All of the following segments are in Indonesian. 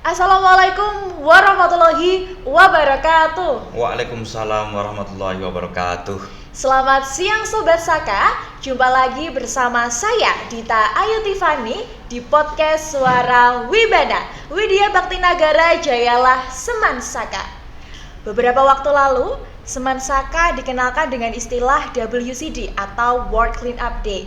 Assalamualaikum warahmatullahi wabarakatuh. Waalaikumsalam warahmatullahi wabarakatuh. Selamat siang Sobat Saka. Jumpa lagi bersama saya Dita Ayu Tiffany di podcast Suara Wibana Widya Bakti Nagara Jayalah Seman Saka. Beberapa waktu lalu, Seman Saka dikenalkan dengan istilah WCD atau World Cleanup Day.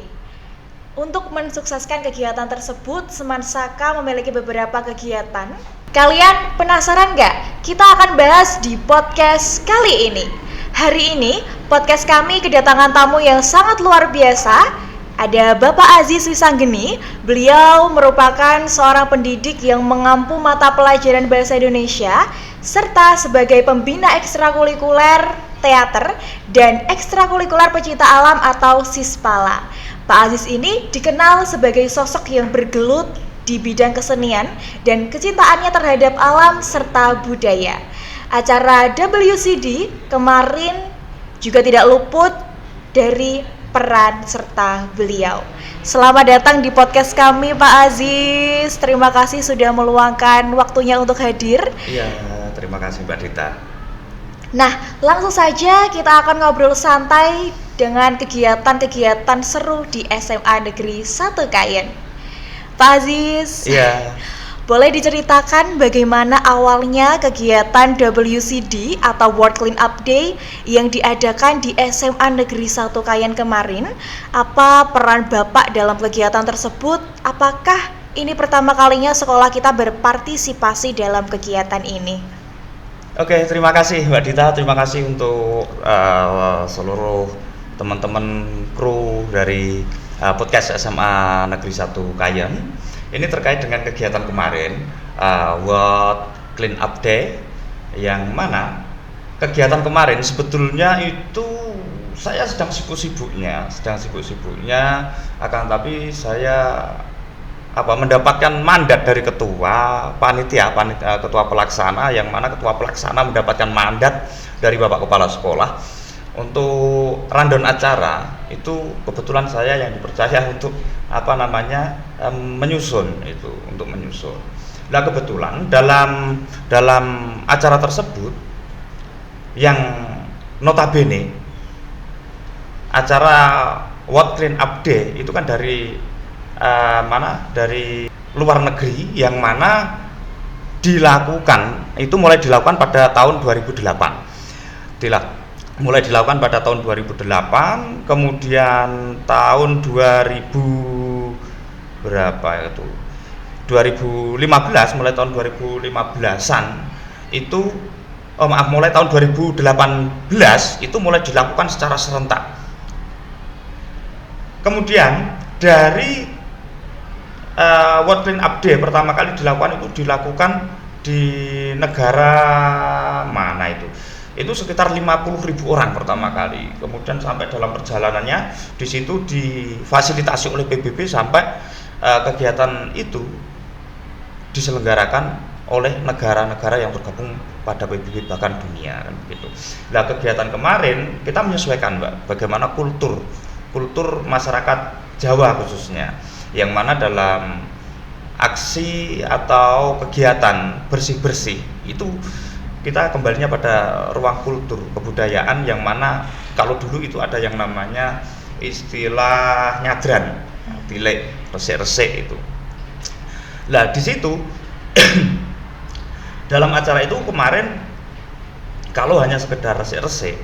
Untuk mensukseskan kegiatan tersebut, Seman Saka memiliki beberapa kegiatan. Kalian penasaran nggak? Kita akan bahas di podcast kali ini. Hari ini, podcast kami kedatangan tamu yang sangat luar biasa. Ada Bapak Aziz Wisanggeni. Beliau merupakan seorang pendidik yang mengampu mata pelajaran bahasa Indonesia, serta sebagai pembina ekstrakurikuler teater dan ekstrakurikuler pecinta alam atau Sispala. Pak Aziz ini dikenal sebagai sosok yang bergelut di bidang kesenian dan kecintaannya terhadap alam serta budaya. Acara WCD kemarin juga tidak luput dari peran serta beliau. Selamat datang di podcast kami Pak Aziz. Terima kasih sudah meluangkan waktunya untuk hadir. Iya, terima kasih Mbak Dita. Nah, langsung saja kita akan ngobrol santai dengan kegiatan-kegiatan seru di SMA Negeri 1 Kayen. Pak Aziz, boleh diceritakan bagaimana awalnya kegiatan WCD atau World Cleanup Day yang diadakan di SMA Negeri 1 Kayen kemarin? Apa peran Bapak dalam kegiatan tersebut? Apakah ini pertama kalinya sekolah kita berpartisipasi dalam kegiatan ini? Oke, terima kasih Mbak Dita. Terima kasih untuk seluruh teman-teman kru dari podcast SMA Negeri 1 Kayen. Ini terkait dengan kegiatan kemarin World Clean Up Day, yang mana kegiatan kemarin sebetulnya itu saya sedang sibuk-sibuknya, akan tapi saya mendapatkan mandat dari ketua pelaksana, yang mana ketua pelaksana mendapatkan mandat dari Bapak Kepala Sekolah untuk rundown acara. Itu kebetulan saya yang dipercaya untuk menyusun. Nah, kebetulan dalam acara tersebut yang notabene acara World Clean Up Day itu kan dari luar negeri, yang mana mulai dilakukan pada tahun 2008. Mulai dilakukan pada tahun 2008, kemudian tahun 2015, mulai tahun 2015-an itu mulai tahun 2018 itu mulai dilakukan secara serentak. Kemudian dari World Clean Up Day pertama kali dilakukan di negara mana itu sekitar 50.000 orang pertama kali. Kemudian sampai dalam perjalanannya di situ difasilitasi oleh PBB sampai kegiatan itu diselenggarakan oleh negara-negara yang tergabung pada PBB bahkan dunia, kan begitu. Nah, kegiatan kemarin kita menyesuaikan, Mbak, bagaimana kultur masyarakat Jawa khususnya, yang mana dalam aksi atau kegiatan bersih-bersih itu kita kembalinya pada ruang kultur kebudayaan, yang mana kalau dulu itu ada yang namanya istilah nyadran, tilek, resik-resik itu. Nah, di situ dalam acara itu kemarin kalau hanya sekedar resik-resik,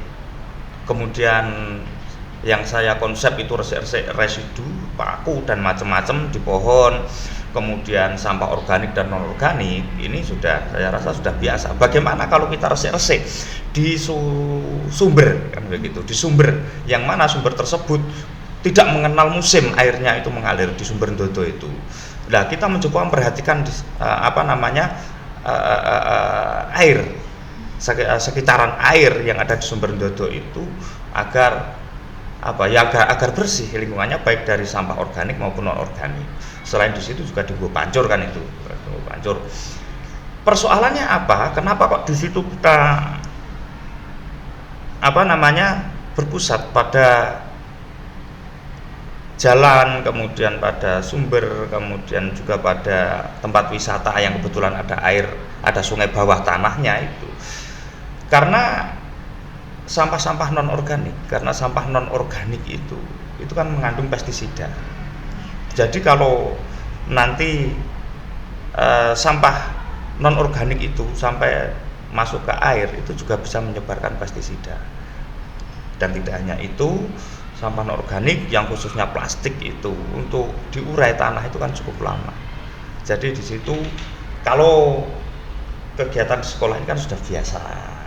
kemudian yang saya konsep itu resik-resik residu, paku dan macam-macam di pohon, kemudian sampah organik dan non organik, ini saya rasa sudah biasa. Bagaimana kalau kita resik-resik di sumber, kan begitu, di sumber yang mana sumber tersebut tidak mengenal musim airnya itu mengalir di sumber Ndodo itu. Nah, kita mencoba memperhatikan air, sekitaran air yang ada di sumber Ndodo itu agar bersih lingkungannya, baik dari sampah organik maupun non organik. Selain di situ juga dibuat pancur, kan itu. Pancur. Persoalannya apa? Kenapa kok di situ kita berpusat pada jalan, kemudian pada sumber, kemudian juga pada tempat wisata yang kebetulan ada air, ada sungai bawah tanahnya itu. Karena sampah-sampah non organik, karena sampah non organik itu kan mengandung pestisida. Jadi kalau nanti sampah non organik itu sampai masuk ke air itu juga bisa menyebarkan pestisida. Dan tidak hanya itu, sampah non organik yang khususnya plastik itu untuk diurai tanah itu kan cukup lama. Jadi di situ kalau kegiatan sekolah ini kan sudah biasa.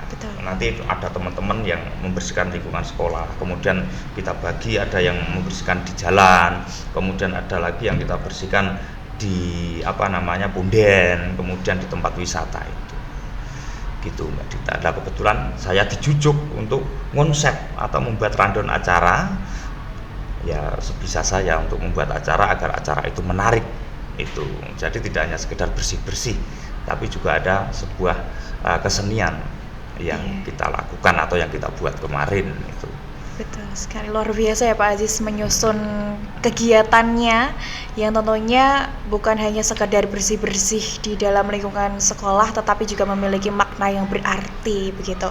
Betul. Nanti ada teman-teman yang membersihkan lingkungan sekolah, kemudian kita bagi, ada yang membersihkan di jalan, kemudian ada lagi yang kita bersihkan di punden, kemudian di tempat wisata itu. Gitu Mbak Dita. Nah, kebetulan saya dijujuk untuk konsep atau membuat rundown acara, ya sebisa saya untuk membuat acara agar acara itu menarik itu. Jadi tidak hanya sekedar bersih-bersih, tapi juga ada sebuah kesenian yang kita lakukan atau yang kita buat kemarin itu. Betul sekali, luar biasa ya Pak Aziz menyusun kegiatannya yang tentunya bukan hanya sekedar bersih-bersih di dalam lingkungan sekolah, tetapi juga memiliki makna yang berarti begitu.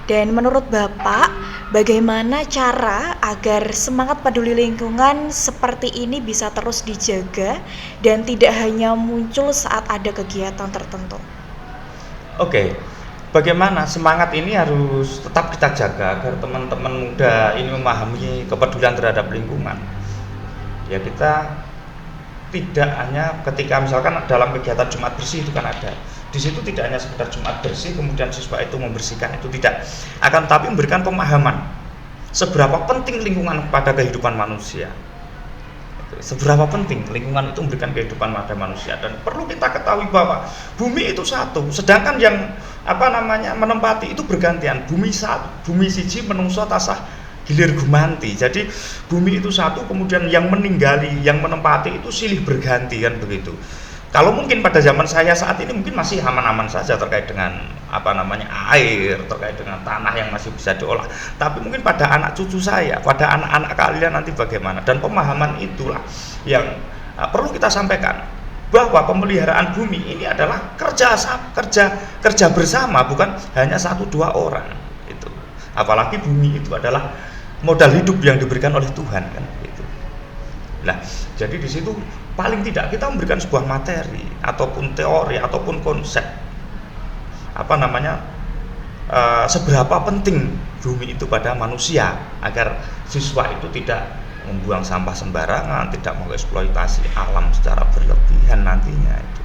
Dan menurut Bapak, bagaimana cara agar semangat peduli lingkungan seperti ini bisa terus dijaga dan tidak hanya muncul saat ada kegiatan tertentu? Oke. Bagaimana semangat ini harus tetap kita jaga agar teman-teman muda ini memahami kepedulian terhadap lingkungan. Ya, kita tidak hanya ketika misalkan dalam kegiatan Jumat bersih itu kan ada. Di situ tidak hanya sekedar Jumat bersih kemudian siswa itu membersihkan, itu tidak. Akan tapi memberikan pemahaman seberapa penting lingkungan pada kehidupan manusia. Seberapa penting lingkungan itu memberikan kehidupan pada manusia, dan perlu kita ketahui bahwa bumi itu satu, sedangkan yang menempati itu bergantian. Bumi siji menungso tasah gilir gumanti. Jadi bumi itu satu, kemudian yang meninggali, yang menempati itu silih berganti kan begitu. Kalau mungkin pada zaman saya saat ini mungkin masih aman-aman saja terkait dengan air, terkait dengan tanah yang masih bisa diolah. Tapi mungkin pada anak cucu saya, pada anak-anak kalian nanti bagaimana? Dan pemahaman itulah yang perlu kita sampaikan, bahwa pemeliharaan bumi ini adalah kerja bersama, bukan hanya 1-2 orang itu. Apalagi bumi itu adalah modal hidup yang diberikan oleh Tuhan kan gitu. Nah, jadi di situ paling tidak kita memberikan sebuah materi ataupun teori ataupun konsep seberapa penting bumi itu pada manusia, agar siswa itu tidak membuang sampah sembarangan, tidak mengeksploitasi alam secara berlebihan nantinya itu.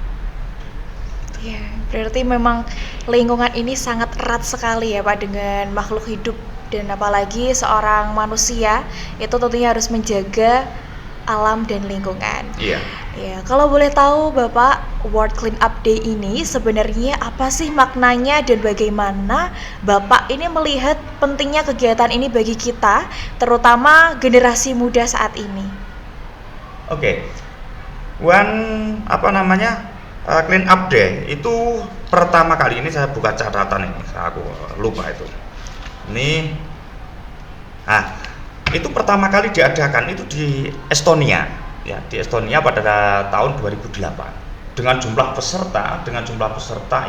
Ya, berarti memang lingkungan ini sangat erat sekali ya Pak dengan makhluk hidup, dan apalagi seorang manusia itu tentunya harus menjaga alam dan lingkungan. Iya. Ya, kalau boleh tahu Bapak, World Clean Up Day ini sebenarnya apa sih maknanya dan bagaimana Bapak ini melihat pentingnya kegiatan ini bagi kita, terutama generasi muda saat ini? Oke. Clean Up Day itu pertama kali ini saya buka catatan ini, aku lupa itu. Itu pertama kali diadakan itu di Estonia, ya, di Estonia pada tahun 2008 dengan jumlah peserta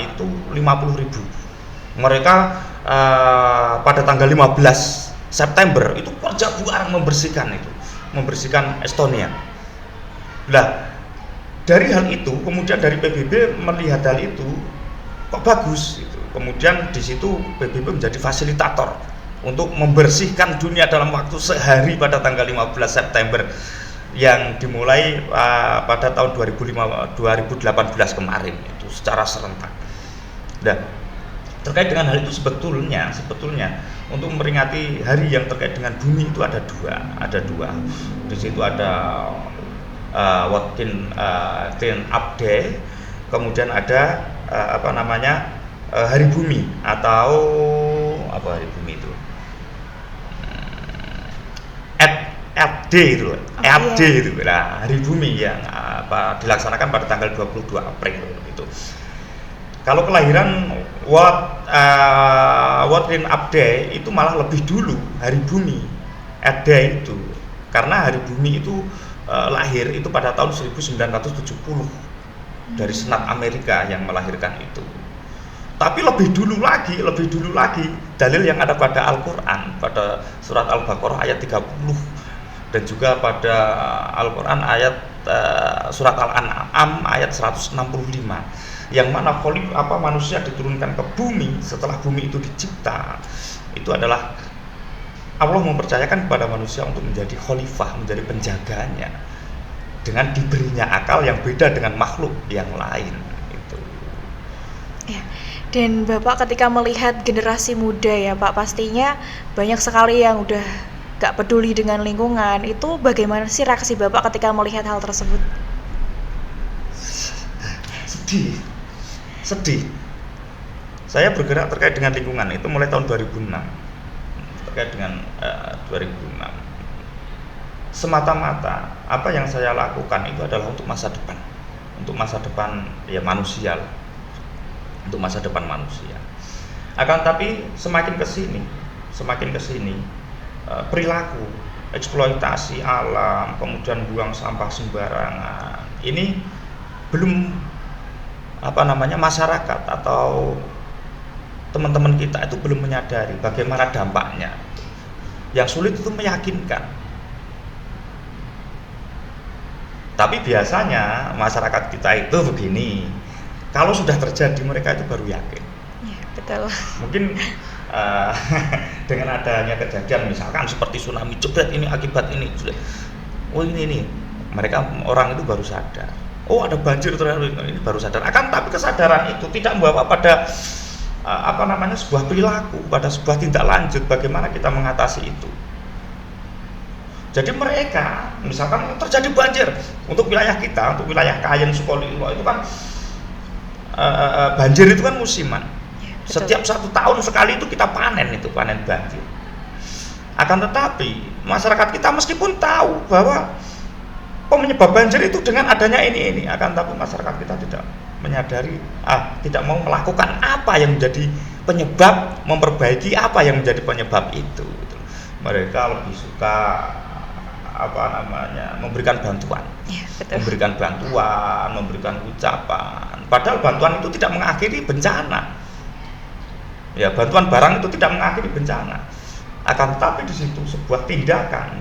itu 50.000. Mereka pada tanggal 15 September itu kerja bareng membersihkan Estonia. Nah, dari hal itu kemudian dari PBB melihat hal itu kok bagus gitu. Kemudian di situ PBB menjadi fasilitator untuk membersihkan dunia dalam waktu sehari pada tanggal 15 September yang dimulai pada tahun 2018 kemarin itu secara serentak. Dan terkait dengan hal itu sebetulnya untuk memperingati hari yang terkait dengan bumi itu ada dua. Di situ ada World Clean Up Day, kemudian ada Hari Bumi atau Hari Bumi itu RD itu, nah, Hari Bumi yang dilaksanakan pada tanggal 22 April itu. Kalau kelahiran World Clean Up Day itu malah lebih dulu, Hari Bumi, RD itu Karena hari bumi itu lahir itu pada tahun 1970 dari Senat Amerika yang melahirkan itu. Tapi lebih dulu lagi dalil yang ada pada Al-Qur'an, pada surat Al-Baqarah ayat 30 dan juga pada Al-Qur'an ayat surat Al-An'am ayat 165 yang mana manusia diturunkan ke bumi setelah bumi itu dicipta. Itu adalah Allah mempercayakan kepada manusia untuk menjadi khalifah, menjadi penjaganya dengan diberinya akal yang beda dengan makhluk yang lain itu. Ya. Dan Bapak ketika melihat generasi muda ya Pak, pastinya banyak sekali yang udah gak peduli dengan lingkungan. Itu bagaimana sih reaksi Bapak ketika melihat hal tersebut? Sedih. Saya bergerak terkait dengan lingkungan itu mulai tahun 2006. Terkait dengan 2006. Semata-mata apa yang saya lakukan itu adalah untuk masa depan ya manusia lah. Untuk masa depan manusia. Akan tapi semakin kesini perilaku eksploitasi alam, kemudian buang sampah sembarangan, ini belum masyarakat atau teman-teman kita itu belum menyadari bagaimana dampaknya. Yang sulit itu meyakinkan. Tapi biasanya masyarakat kita itu begini, kalau sudah terjadi mereka itu baru yakin. Ya, betul. Mungkin dengan adanya kejadian misalkan seperti tsunami jebret ini akibat ini, oh ini mereka orang itu baru sadar. Oh ada banjir terlalu ini baru sadar. Akan tapi kesadaran itu tidak membawa pada sebuah perilaku, pada sebuah tindak lanjut bagaimana kita mengatasi itu. Jadi mereka misalkan terjadi banjir untuk wilayah kita, untuk wilayah Kayen, Sukolilo itu kan banjir itu kan musiman. Betul. Setiap 1 tahun sekali itu kita panen banjir. Akan tetapi masyarakat kita meskipun tahu bahwa penyebab banjir itu dengan adanya ini, akan tapi masyarakat kita tidak menyadari, tidak mau melakukan apa yang menjadi penyebab, memperbaiki apa yang menjadi penyebab itu. Mereka lebih suka memberikan bantuan, ya, betul. memberikan ucapan. Padahal bantuan itu tidak mengakhiri bencana. Ya, bantuan barang itu tidak mengakhiri bencana. Akan tetapi di situ sebuah tindakan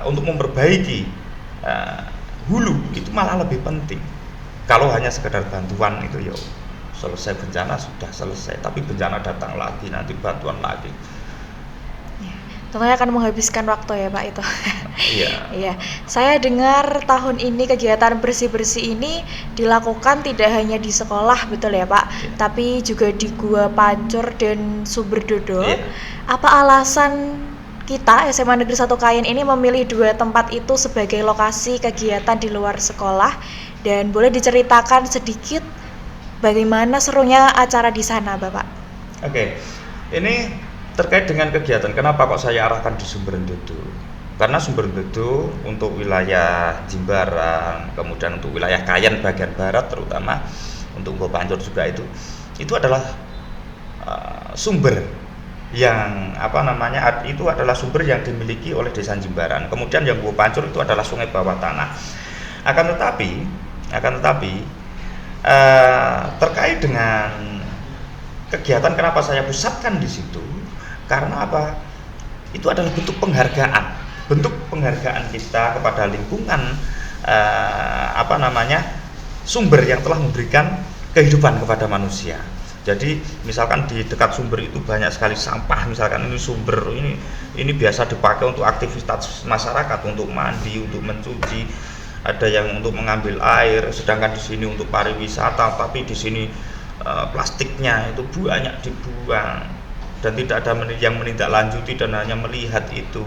untuk memperbaiki hulu itu malah lebih penting. Kalau hanya sekedar bantuan itu selesai bencana sudah selesai, tapi bencana datang lagi, nanti bantuan lagi. Ya, tentunya akan menghabiskan waktu ya Pak itu. Iya. Iya, saya dengar tahun ini kegiatan bersih-bersih ini dilakukan tidak hanya di sekolah, betul ya Pak, tapi juga di Gua Pancur dan Sumberdodo. Iya. Apa alasan kita SMA Negeri 1 Kayen ini memilih 2 tempat itu sebagai lokasi kegiatan di luar sekolah, dan boleh diceritakan sedikit bagaimana serunya acara di sana, Bapak? Oke. Ini terkait dengan kegiatan, kenapa kok saya arahkan di Sumberdodo? Karena Sumberdodo untuk wilayah Jimbaran, kemudian untuk wilayah Kayen bagian barat terutama, untuk Gua Pancur juga itu adalah sumber yang itu adalah sumber yang dimiliki oleh Desa Jimbaran. Kemudian yang Gua Pancur itu adalah sungai bawah tanah. Akan tetapi terkait dengan kegiatan, kenapa saya pusatkan di situ? Karena itu adalah bentuk penghargaan kita kepada lingkungan, sumber yang telah memberikan kehidupan kepada manusia. Jadi misalkan di dekat sumber itu banyak sekali sampah, misalkan ini sumber ini biasa dipakai untuk aktivitas masyarakat, untuk mandi, untuk mencuci, ada yang untuk mengambil air, sedangkan di sini untuk pariwisata, tapi di sini plastiknya itu banyak dibuang dan tidak ada yang menindaklanjuti dan hanya melihat itu.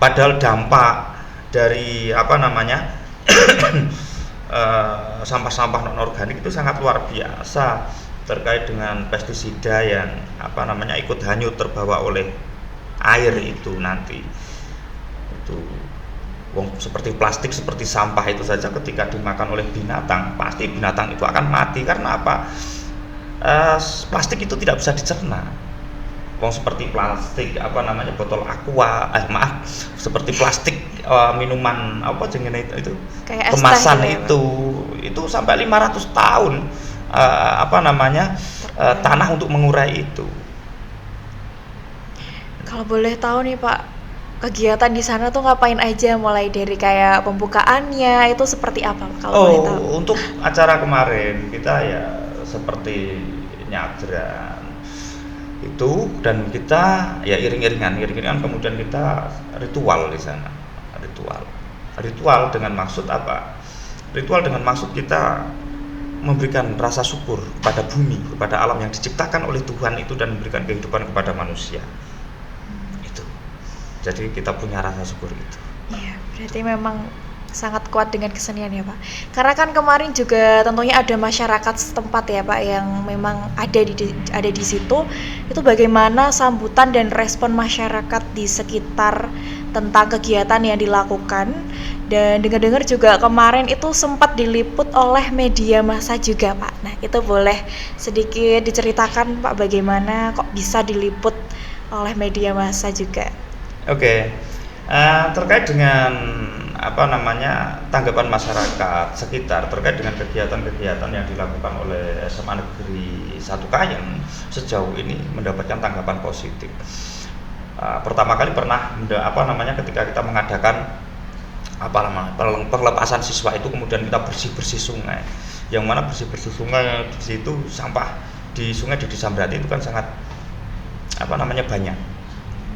Padahal dampak dari sampah-sampah non organik itu sangat luar biasa, terkait dengan pestisida yang ikut hanyut terbawa oleh air itu nanti. Itu seperti plastik, seperti sampah itu saja ketika dimakan oleh binatang, pasti binatang itu akan mati. Karena plastik itu tidak bisa dicerna. Wong seperti plastik botol aqua, seperti plastik minuman apa jenenge itu Kayak es teh kemasan gitu ya, itu sampai 500 tahun tanah untuk mengurai itu. Kalau boleh tahu nih Pak, kegiatan di sana tuh ngapain aja, mulai dari kayak pembukaannya itu seperti apa kalau boleh tahu? Untuk acara kemarin kita ya seperti nyadran itu, dan kita ya iring-iringan kemudian kita ritual di sana. Ritual dengan maksud apa? Ritual dengan maksud kita memberikan rasa syukur kepada bumi, kepada alam yang diciptakan oleh Tuhan itu dan memberikan kehidupan kepada manusia. Itu. Jadi kita punya rasa syukur itu. Iya, berarti memang sangat kuat dengan kesenian ya Pak. Karena kan kemarin juga tentunya ada masyarakat setempat ya Pak yang memang ada di situ. Itu bagaimana sambutan dan respon masyarakat di sekitar tentang kegiatan yang dilakukan. Dan dengar-dengar juga kemarin itu sempat diliput oleh media massa juga Pak. Nah itu boleh sedikit diceritakan Pak, bagaimana kok bisa diliput oleh media massa juga? Oke. Terkait dengan tanggapan masyarakat sekitar terkait dengan kegiatan-kegiatan yang dilakukan oleh SMA Negeri 1 Kayen sejauh ini mendapatkan tanggapan positif. Pertama kali pernah ketika kita mengadakan pelepasan siswa itu, kemudian kita bersih sungai, yang mana bersih sungai di situ, sampah di sungai di Desa Brati itu kan sangat banyak.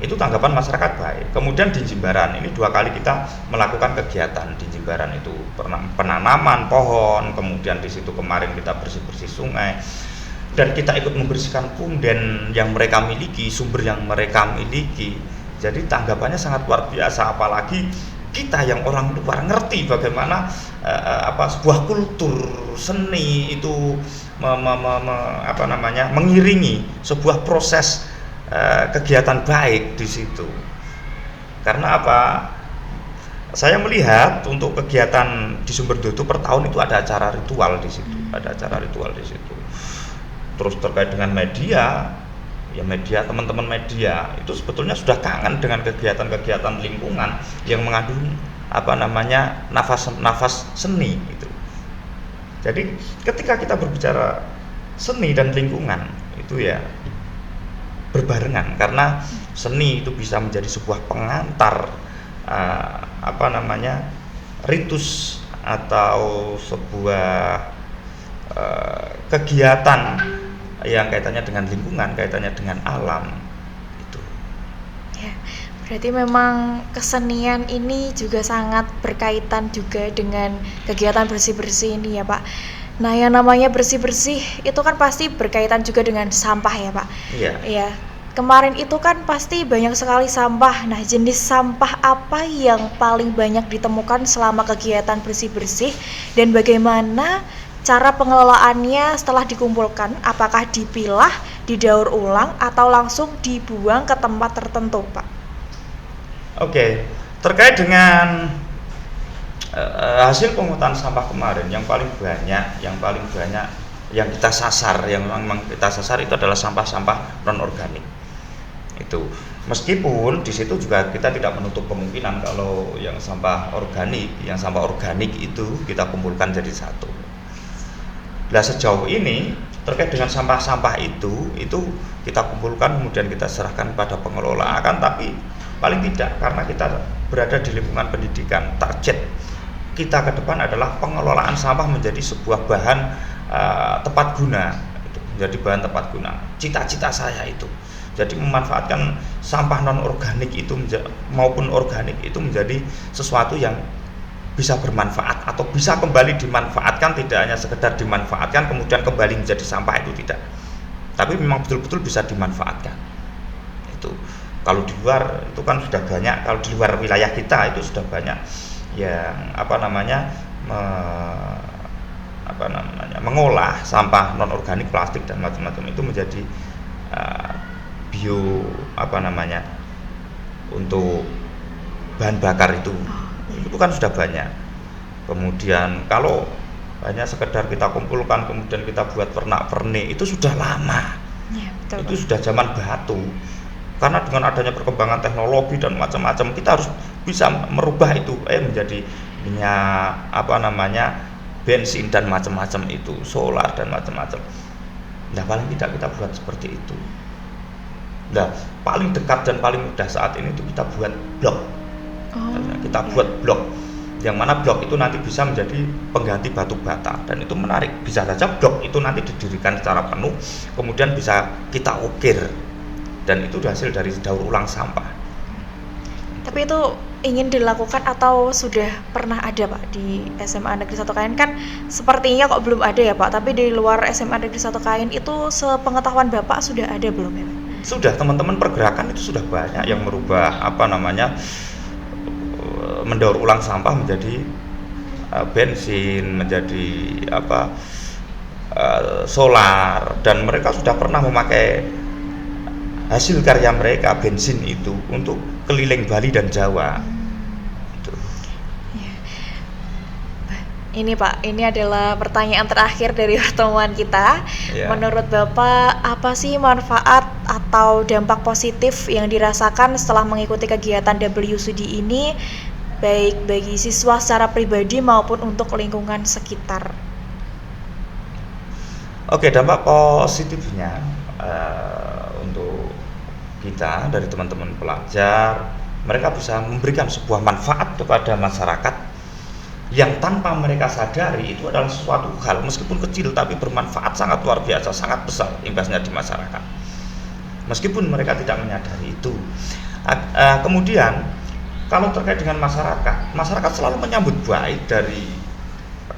Itu tanggapan masyarakat baik. Kemudian di Jimbaran ini 2 kali kita melakukan kegiatan di Jimbaran itu, penanaman pohon, kemudian di situ kemarin kita bersih sungai, dan kita ikut membersihkan punden yang mereka miliki, sumber yang mereka miliki. Jadi tanggapannya sangat luar biasa, apalagi kita yang orang luar ngerti bagaimana sebuah kultur seni itu mengiringi sebuah proses kegiatan baik di situ. Karena saya melihat untuk kegiatan di Sumberdodo per tahun itu ada acara ritual di situ, Terus terkait dengan media, teman-teman media itu sebetulnya sudah kangen dengan kegiatan-kegiatan lingkungan yang mengandung nafas seni gitu. Jadi ketika kita berbicara seni dan lingkungan itu ya berbarengan, karena seni itu bisa menjadi sebuah pengantar ritus atau sebuah kegiatan yang kaitannya dengan lingkungan, kaitannya dengan alam itu. Ya, berarti memang kesenian ini juga sangat berkaitan juga dengan kegiatan bersih-bersih ini ya Pak. Nah yang namanya bersih-bersih itu kan pasti berkaitan juga dengan sampah ya Pak. Iya. Iya. Kemarin itu kan pasti banyak sekali sampah. Nah jenis sampah apa yang paling banyak ditemukan selama kegiatan bersih-bersih, dan bagaimana cara pengelolaannya setelah dikumpulkan? Apakah dipilah, didaur ulang, atau langsung dibuang ke tempat tertentu Pak? Oke, terkait dengan hasil pungutan sampah kemarin yang paling banyak yang kita sasar, yang memang kita sasar itu adalah sampah-sampah non organik. Itu meskipun di situ juga kita tidak menutup kemungkinan kalau yang sampah organik itu kita kumpulkan jadi satu. Nah sejauh ini terkait dengan sampah-sampah itu kita kumpulkan kemudian kita serahkan pada pengelola. Akan tapi paling tidak, karena kita berada di lingkungan pendidikan, target kita ke depan adalah pengelolaan sampah menjadi sebuah bahan tepat guna, menjadi bahan tepat guna. Cita-cita saya itu jadi memanfaatkan sampah non organik itu maupun organik itu menjadi sesuatu yang bisa bermanfaat atau bisa kembali dimanfaatkan, tidak hanya sekedar dimanfaatkan kemudian kembali menjadi sampah, itu tidak, tapi memang betul-betul bisa dimanfaatkan. Itu kalau di luar itu kan sudah banyak, kalau di luar wilayah kita itu sudah banyak yang mengolah sampah non organik, plastik dan macam-macam itu menjadi untuk bahan bakar itu kan sudah banyak. Kemudian kalau hanya sekedar kita kumpulkan kemudian kita buat pernak-pernik itu sudah lama. Itu sudah zaman batu. Karena dengan adanya perkembangan teknologi dan macam-macam, kita harus bisa merubah itu menjadi minyak bensin dan macam-macam itu, solar dan macam-macam. Nah, paling tidak kita buat seperti itu. Nah, paling dekat dan paling mudah saat ini itu kita buat blok. Kita buat blok, yang mana blok itu nanti bisa menjadi pengganti batu bata, dan itu menarik. Bisa saja blok itu nanti didirikan secara penuh, kemudian bisa kita ukir, dan itu hasil dari daur ulang sampah. Tapi itu ingin dilakukan atau sudah pernah ada Pak di SMA Negeri 1 Kayen? Kan sepertinya kok belum ada ya Pak, tapi di luar SMA Negeri 1 Kayen itu sepengetahuan Bapak sudah ada belum ya Pak? Sudah, teman-teman pergerakan itu sudah banyak yang merubah mendaur ulang sampah menjadi bensin, menjadi solar, dan mereka sudah pernah memakai hasil karya mereka, bensin itu, untuk keliling Bali dan Jawa. Ini Pak, ini adalah pertanyaan terakhir dari pertemuan kita. Menurut Bapak, apa sih manfaat atau dampak positif yang dirasakan setelah mengikuti kegiatan WSUD ini, baik bagi siswa secara pribadi maupun untuk lingkungan sekitar? Oke, dampak positifnya untuk kita dari teman-teman pelajar, mereka bisa memberikan sebuah manfaat kepada masyarakat yang tanpa mereka sadari itu adalah sesuatu hal meskipun kecil tapi bermanfaat sangat luar biasa, sangat besar imbasnya di masyarakat, meskipun mereka tidak menyadari itu. Kemudian kalau terkait dengan masyarakat selalu menyambut baik dari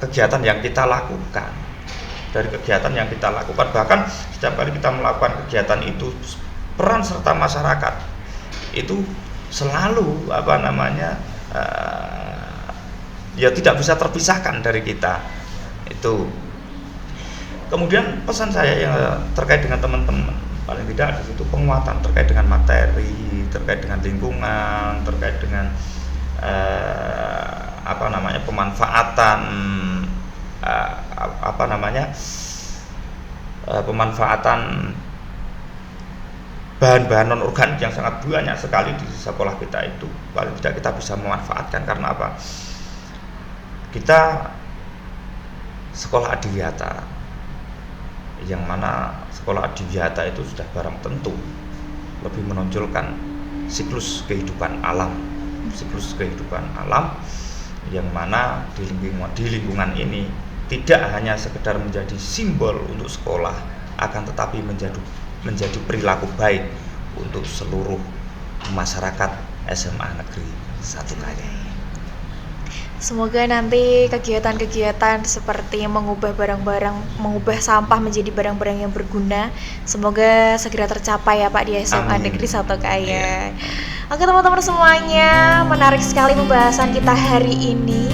kegiatan yang kita lakukan, bahkan setiap kali kita melakukan kegiatan itu, peran serta masyarakat itu selalu tidak bisa terpisahkan dari kita itu. Kemudian pesan saya yang terkait dengan teman-teman, paling tidak di situ penguatan terkait dengan materi, terkait dengan lingkungan, terkait dengan pemanfaatan bahan-bahan non-organik yang sangat banyak sekali di sekolah kita itu. Paling tidak kita bisa memanfaatkan, karena apa? Kita sekolah adiwiyata, yang mana sekolah adiwiyata itu sudah barang tentu lebih menonjolkan siklus kehidupan alam, yang mana di lingkungan ini tidak hanya sekedar menjadi simbol untuk sekolah, akan tetapi menjadi perilaku baik untuk seluruh masyarakat SMA Negeri 1 Kayen. Semoga nanti kegiatan-kegiatan seperti mengubah sampah menjadi barang-barang yang berguna, semoga segera tercapai ya Pak di SMA Negeri 1 Kayen. Oke teman-teman semuanya, menarik sekali pembahasan kita hari ini.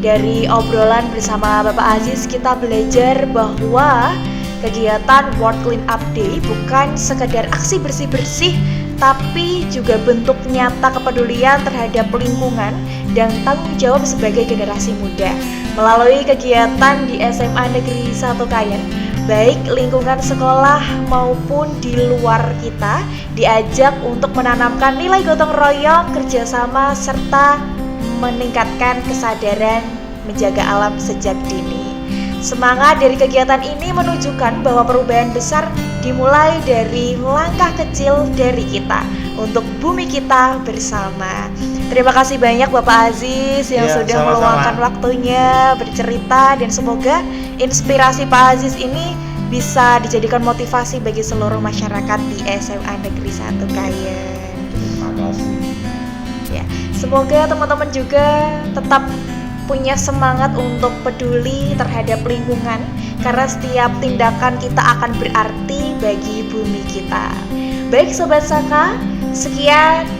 Dari obrolan bersama Bapak Aziz, kita belajar bahwa kegiatan World Clean Up Day bukan sekedar aksi bersih-bersih, tapi juga bentuk nyata kepedulian terhadap lingkungan dan tanggung jawab sebagai generasi muda. Melalui kegiatan di SMA Negeri 1 Kayen, baik lingkungan sekolah maupun di luar kita diajak untuk menanamkan nilai gotong royong, kerjasama, serta meningkatkan kesadaran menjaga alam sejak dini. Semangat dari kegiatan ini menunjukkan bahwa perubahan besar dimulai dari langkah kecil dari kita untuk bumi kita bersama. Terima kasih banyak Bapak Aziz yang sudah meluangkan waktunya bercerita, dan semoga inspirasi Pak Aziz ini bisa dijadikan motivasi bagi seluruh masyarakat di SMA Negeri 1 Kayen. Terima kasih. Ya, semoga teman-teman juga tetap punya semangat untuk peduli terhadap lingkungan, karena setiap tindakan kita akan berarti bagi bumi kita. Baik Sobat Saka, sekian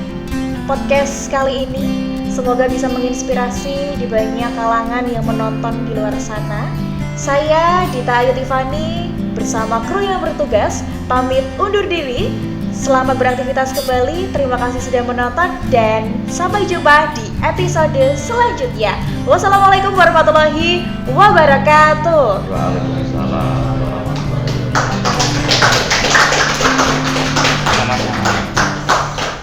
podcast kali ini. Semoga bisa menginspirasi di banyak kalangan yang menonton di luar sana. Saya Dita Ayu Tiffany bersama kru yang bertugas pamit undur diri. Selamat beraktivitas kembali, terima kasih sudah menonton, dan sampai jumpa di episode selanjutnya. Wassalamualaikum warahmatullahi wabarakatuh. Waalaikumsalam.